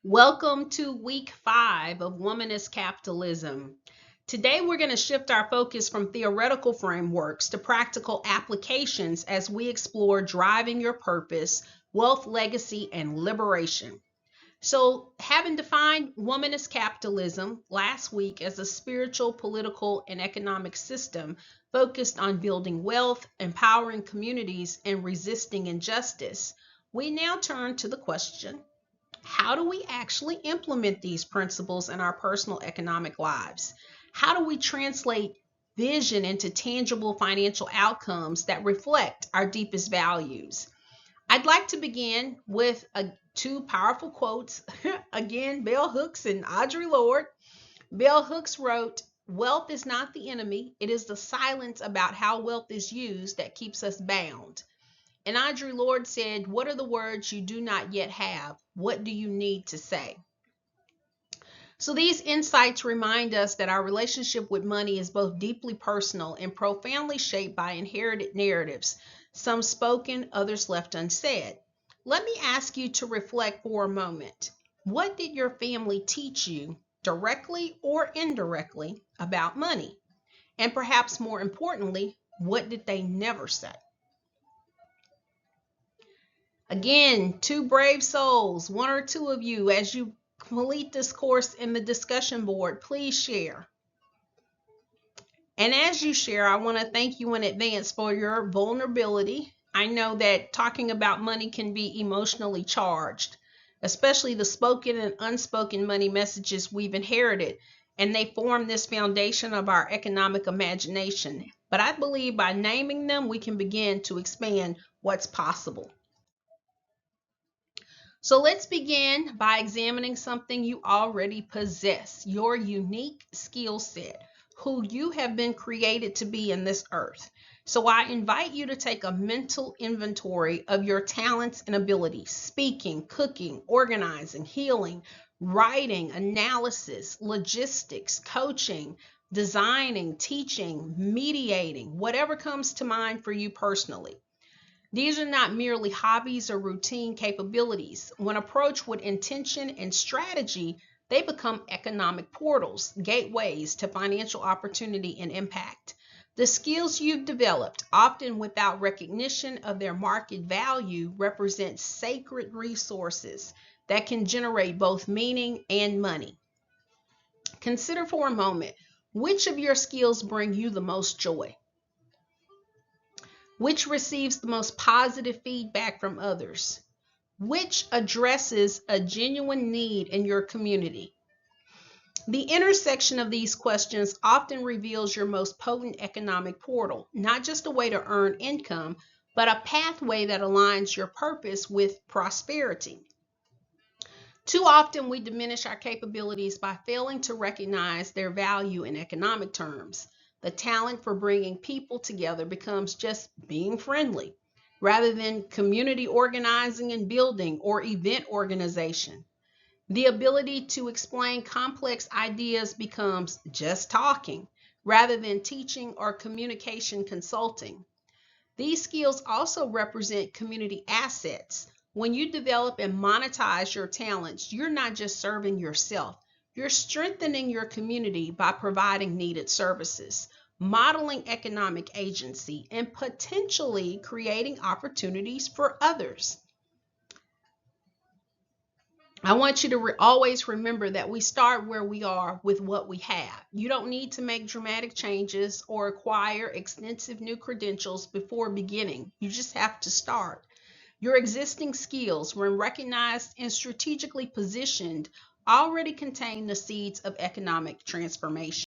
Welcome to week 5 of Womanist Capitalism. Today, we're going to shift our focus from theoretical frameworks to practical applications as we explore driving your purpose, wealth, legacy, and liberation. So, having defined womanist capitalism last week as a spiritual, political, and economic system focused on building wealth, empowering communities, and resisting injustice, we now turn to the question: how do we actually implement these principles in our personal economic lives? How do we translate vision into tangible financial outcomes that reflect our deepest values? I'd like to begin with two powerful quotes. Again, Bell Hooks and Audre Lorde. Bell Hooks wrote, "Wealth is not the enemy, it is the silence about how wealth is used that keeps us bound." And Audre Lorde said, "What are the words you do not yet have? What do you need to say?" So these insights remind us that our relationship with money is both deeply personal and profoundly shaped by inherited narratives, some spoken, others left unsaid. Let me ask you to reflect for a moment. What did your family teach you, directly or indirectly, about money? And perhaps more importantly, what did they never say? Again, two brave souls, one or two of you, as you complete this course in the discussion board, please share. And as you share, I want to thank you in advance for your vulnerability. I know that talking about money can be emotionally charged, especially the spoken and unspoken money messages we've inherited, and they form this foundation of our economic imagination. But I believe by naming them, we can begin to expand what's possible. So let's begin by examining something you already possess, your unique skill set, who you have been created to be in this earth. So I invite you to take a mental inventory of your talents and abilities: speaking, cooking, organizing, healing, writing, analysis, logistics, coaching, designing, teaching, mediating, whatever comes to mind for you personally. These are not merely hobbies or routine capabilities. When approached with intention and strategy, they become economic portals, gateways to financial opportunity and impact. The skills you've developed, often without recognition of their market value, represent sacred resources that can generate both meaning and money. Consider for a moment, which of your skills bring you the most joy? Which receives the most positive feedback from others? Which addresses a genuine need in your community? The intersection of these questions often reveals your most potent economic portal, not just a way to earn income, but a pathway that aligns your purpose with prosperity. Too often, we diminish our capabilities by failing to recognize their value in economic terms. The talent for bringing people together becomes just being friendly, rather than community organizing and building or event organization. The ability to explain complex ideas becomes just talking, rather than teaching or communication consulting. These skills also represent community assets. When you develop and monetize your talents, you're not just serving yourself, you're strengthening your community by providing needed services, modeling economic agency, and potentially creating opportunities for others. I want you to always remember that we start where we are with what we have. You don't need to make dramatic changes or acquire extensive new credentials before beginning. You just have to start. Your existing skills, when recognized and strategically positioned, already contain the seeds of economic transformation.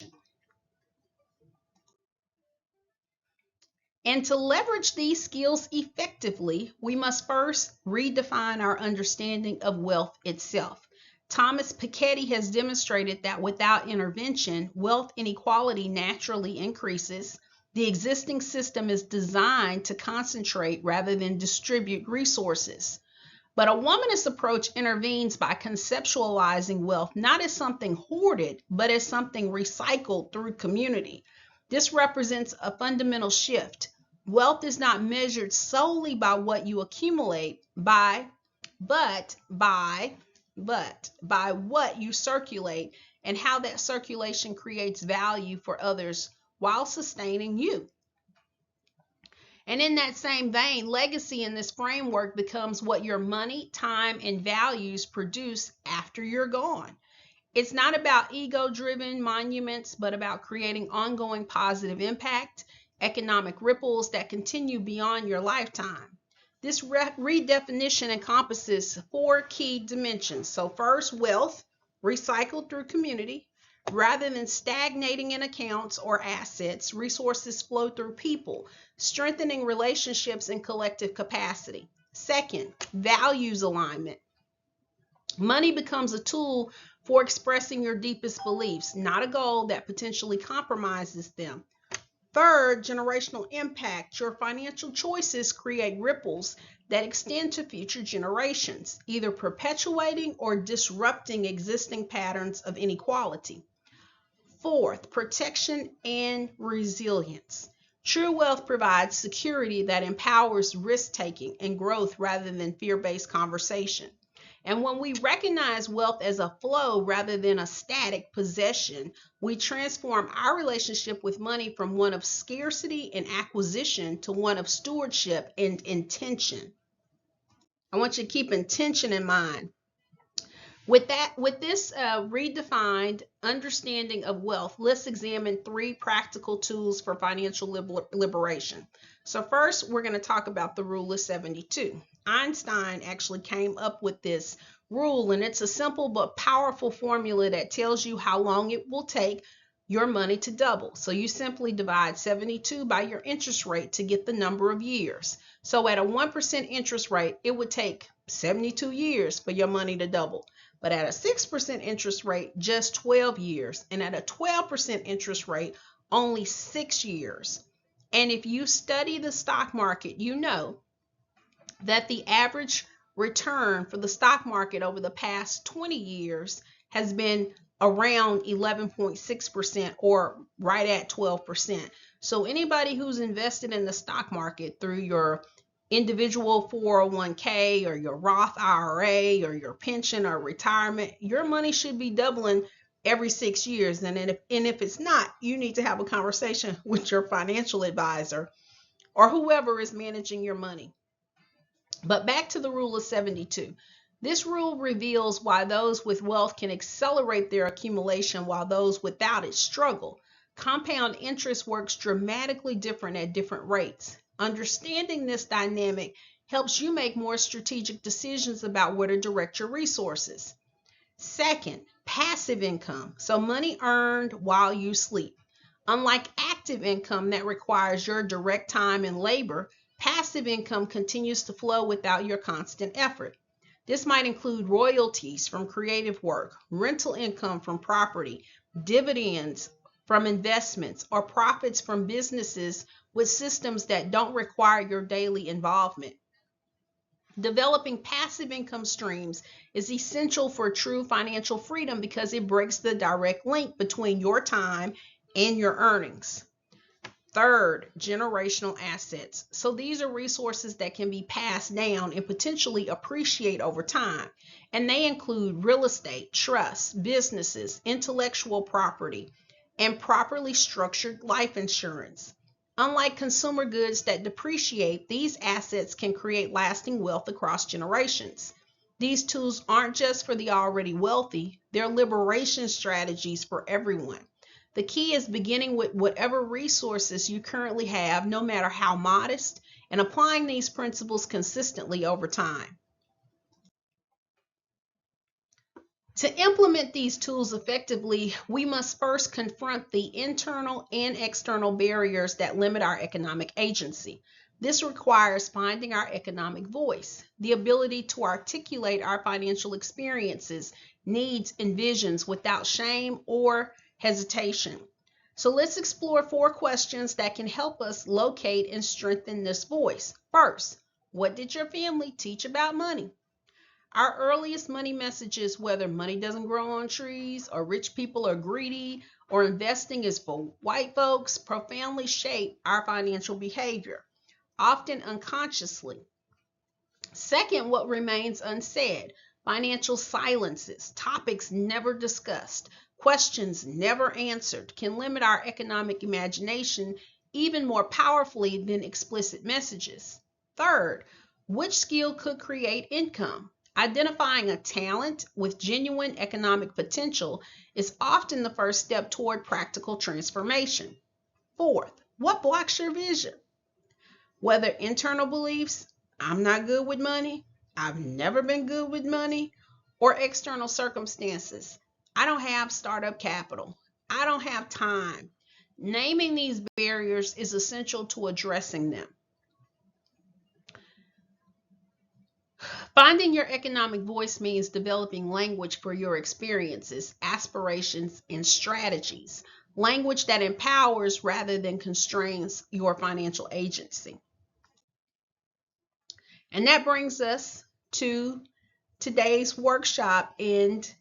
And to leverage these skills effectively, we must first redefine our understanding of wealth itself. Thomas Piketty has demonstrated that without intervention, wealth inequality naturally increases. The existing system is designed to concentrate rather than distribute resources. But a womanist approach intervenes by conceptualizing wealth not as something hoarded, but as something recycled through community. This represents a fundamental shift. Wealth is not measured solely by what you accumulate but by but by what you circulate and how that circulation creates value for others while sustaining you. And in that same vein, legacy in this framework becomes what your money, time, and values produce after you're gone. It's not about ego-driven monuments, but about creating ongoing positive impact, economic ripples that continue beyond your lifetime. This redefinition encompasses 4 key dimensions. So first, wealth, recycled through community. Rather than stagnating in accounts or assets, resources flow through people, strengthening relationships and collective capacity. Second, values alignment. Money becomes a tool for expressing your deepest beliefs, not a goal that potentially compromises them. Third, generational impact. Your financial choices create ripples that extend to future generations, either perpetuating or disrupting existing patterns of inequality. Fourth, protection and resilience. True wealth provides security that empowers risk-taking and growth rather than fear-based conversation. And when we recognize wealth as a flow rather than a static possession, we transform our relationship with money from one of scarcity and acquisition to one of stewardship and intention. I want you to keep intention in mind. With this redefined understanding of wealth, let's examine 3 practical tools for financial liberation. So first, we're going to talk about the rule of 72. Einstein actually came up with this rule, and it's a simple but powerful formula that tells you how long it will take your money to double. So you simply divide 72 by your interest rate to get the number of years. So at a 1% interest rate, it would take 72 years for your money to double. But at a 6% interest rate, just 12 years. And at a 12% interest rate, only 6 years. And if you study the stock market, you know that the average return for the stock market over the past 20 years has been around 11.6% or right at 12%. So anybody who's invested in the stock market through your individual 401k or your Roth IRA or your pension or retirement, your money should be doubling every 6 years. And if it's not, you need to have a conversation with your financial advisor or whoever is managing your money. But back to the rule of 72. This rule reveals why those with wealth can accelerate their accumulation while those without it struggle. Compound interest works dramatically different at different rates. Understanding this dynamic helps you make more strategic decisions about where to direct your resources. Second, passive income. So money earned while you sleep. Unlike active income that requires your direct time and labor, passive income continues to flow without your constant effort. This might include royalties from creative work, rental income from property, dividends from investments, or profits from businesses with systems that don't require your daily involvement. Developing passive income streams is essential for true financial freedom because it breaks the direct link between your time and your earnings. Third, generational assets. So these are resources that can be passed down and potentially appreciate over time. And they include real estate, trusts, businesses, intellectual property, and properly structured life insurance. Unlike consumer goods that depreciate, these assets can create lasting wealth across generations. These tools aren't just for the already wealthy, they're liberation strategies for everyone. The key is beginning with whatever resources you currently have, no matter how modest, and applying these principles consistently over time. To implement these tools effectively, we must first confront the internal and external barriers that limit our economic agency. This requires finding our economic voice, the ability to articulate our financial experiences, needs, and visions without shame or hesitation. So let's explore 4 questions that can help us locate and strengthen this voice. First, what did your family teach about money? Our earliest money messages, whether money doesn't grow on trees, or rich people are greedy, or investing is for white folks, profoundly shape our financial behavior, often unconsciously. Second, what remains unsaid? Financial silences, topics never discussed, questions never answered, can limit our economic imagination even more powerfully than explicit messages. Third, which skill could create income? Identifying a talent with genuine economic potential is often the first step toward practical transformation. Fourth, what blocks your vision? Whether internal beliefs, I'm not good with money, I've never been good with money, or external circumstances, I don't have startup capital, I don't have time. Naming these barriers is essential to addressing them. Finding your economic voice means developing language for your experiences, aspirations, and strategies. Language that empowers rather than constrains your financial agency. And that brings us to today's workshop and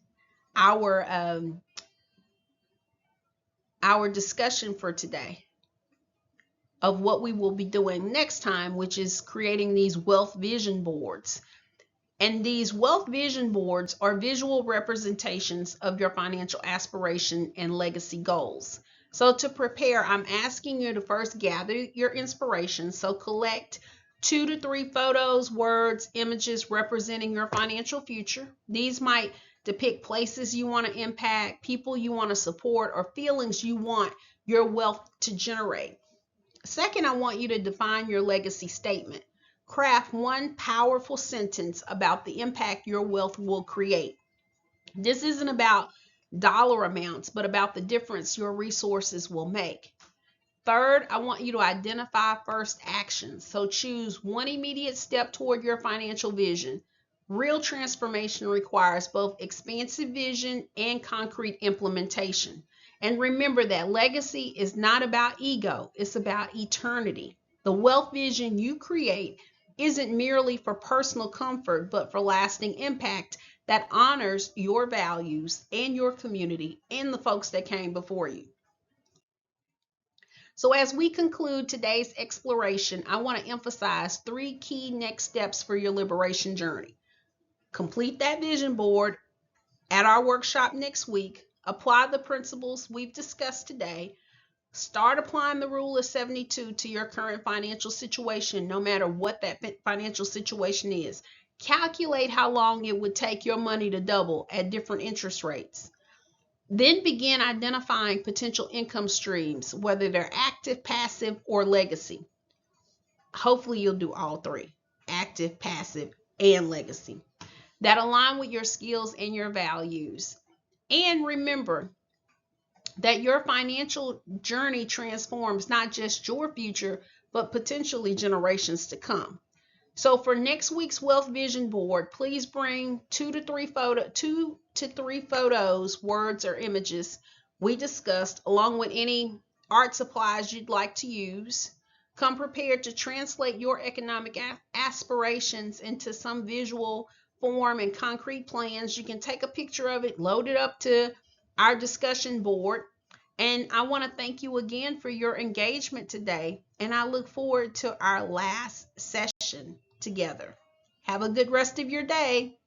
our discussion for today of what we will be doing next time, which is creating these wealth vision boards. And these wealth vision boards are visual representations of your financial aspiration and legacy goals. So to prepare, I'm asking you to first gather your inspiration. So collect 2 to 3 photos, words, images representing your financial future. These might depict places you want to impact, people you want to support, or feelings you want your wealth to generate. Second, I want you to define your legacy statement. Craft one powerful sentence about the impact your wealth will create. This isn't about dollar amounts, but about the difference your resources will make. Third, I want you to identify first actions. So choose one immediate step toward your financial vision. Real transformation requires both expansive vision and concrete implementation. And remember that legacy is not about ego, it's about eternity. The wealth vision you create isn't merely for personal comfort, but for lasting impact that honors your values and your community and the folks that came before you. So as we conclude today's exploration, I want to emphasize 3 key next steps for your liberation journey. Complete that vision board at our workshop next week. Apply the principles we've discussed today. Start applying the rule of 72 to your current financial situation, no matter what that financial situation is. Calculate how long it would take your money to double at different interest rates. Then begin identifying potential income streams, whether they're active, passive, or legacy. Hopefully you'll do all 3, active, passive, and legacy, that align with your skills and your values. And remember that your financial journey transforms not just your future, but potentially generations to come. So for next week's Wealth Vision Board, please bring 2 to 3 photos, words, or images we discussed, along with any art supplies you'd like to use. Come prepared to translate your economic aspirations into some visual form and concrete plans. You can take a picture of it, load it up to our discussion board. And I want to thank you again for your engagement today. And I look forward to our last session together. Have a good rest of your day.